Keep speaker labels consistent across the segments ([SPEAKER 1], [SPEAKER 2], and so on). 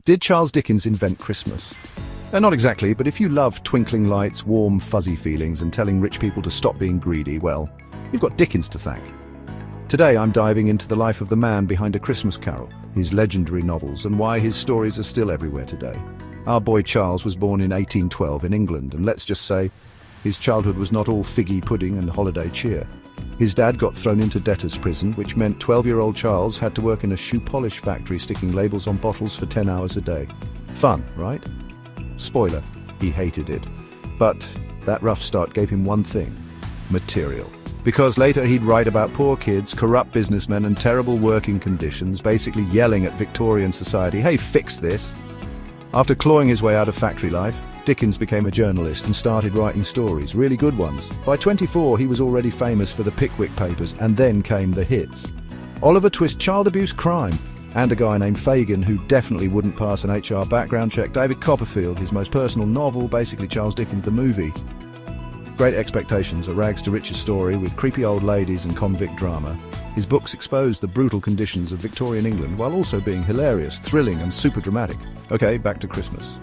[SPEAKER 1] Did Charles Dickens invent Christmas? Not exactly, but if you love twinkling lights, warm, fuzzy feelings, and telling rich people to stop being greedy, well, you've got Dickens to thank. Today I'm diving into the life of the man behind A Christmas Carol, his legendary novels, and why his stories are still everywhere today. Our boy Charles was born in 1812 in England, and let's just say, his childhood was not all figgy pudding and holiday cheer. His dad got thrown into debtor's prison, which meant 12-year-old Charles had to work in a shoe polish factory sticking labels on bottles for 10 hours a day. Fun, right? Spoiler, he hated it. But that rough start gave him one thing: material. Because later he'd write about poor kids, corrupt businessmen, and terrible working conditions, basically yelling at Victorian society, "Hey, fix this!" After clawing his way out of factory life, Dickens became a journalist and started writing stories, really good ones. By 24, he was already famous for the Pickwick Papers, and then came the hits: Oliver Twist, Child Abuse, Crime, and a guy named Fagin who definitely wouldn't pass an HR background check, David Copperfield, his most personal novel, basically Charles Dickens the movie. Great Expectations, a rags to riches story with creepy old ladies and convict drama. His books exposed the brutal conditions of Victorian England while also being hilarious, thrilling, and super dramatic. Okay, back to Christmas.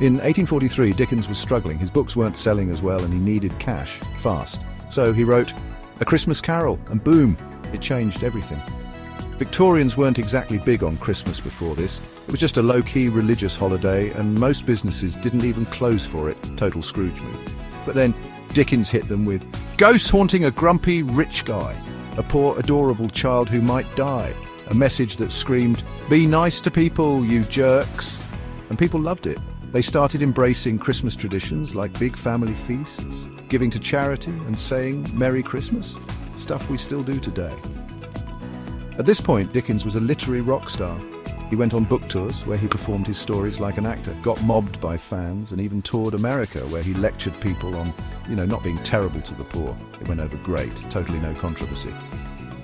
[SPEAKER 1] In 1843, Dickens was struggling. His books weren't selling as well and he needed cash, fast. So he wrote A Christmas Carol, and boom, it changed everything. Victorians weren't exactly big on Christmas before this. It was just a low-key religious holiday and most businesses didn't even close for it. Total Scrooge move. But then Dickens hit them with ghosts haunting a grumpy rich guy, a poor adorable child who might die, a message that screamed, "Be nice to people, you jerks." And people loved it. They started embracing Christmas traditions like big family feasts, giving to charity and saying Merry Christmas, stuff we still do today. At this point, Dickens was a literary rock star. He went on book tours where he performed his stories like an actor, got mobbed by fans, and even toured America where he lectured people on, not being terrible to the poor. It went over great, totally no controversy.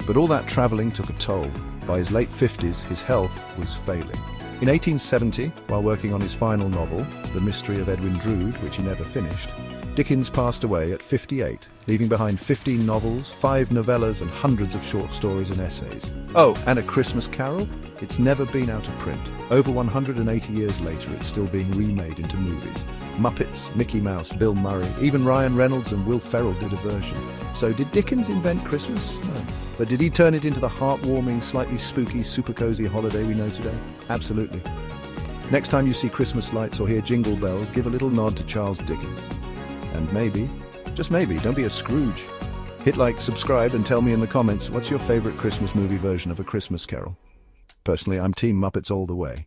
[SPEAKER 1] But all that traveling took a toll. By his late 50s, his health was failing. In 1870, while working on his final novel, The Mystery of Edwin Drood, which he never finished, Dickens passed away at 58, leaving behind 15 novels, 5 novellas, and hundreds of short stories and essays. Oh, and A Christmas Carol? It's never been out of print. Over 180 years later, it's still being remade into movies. Muppets, Mickey Mouse, Bill Murray, even Ryan Reynolds and Will Ferrell did a version. So did Dickens invent Christmas? No. But did he turn it into the heartwarming, slightly spooky, super cozy holiday we know today? Absolutely. Next time you see Christmas lights or hear jingle bells, give a little nod to Charles Dickens. And maybe, just maybe, don't be a Scrooge. Hit like, subscribe, and tell me in the comments what's your favorite Christmas movie version of A Christmas Carol. Personally, I'm Team Muppets all the way.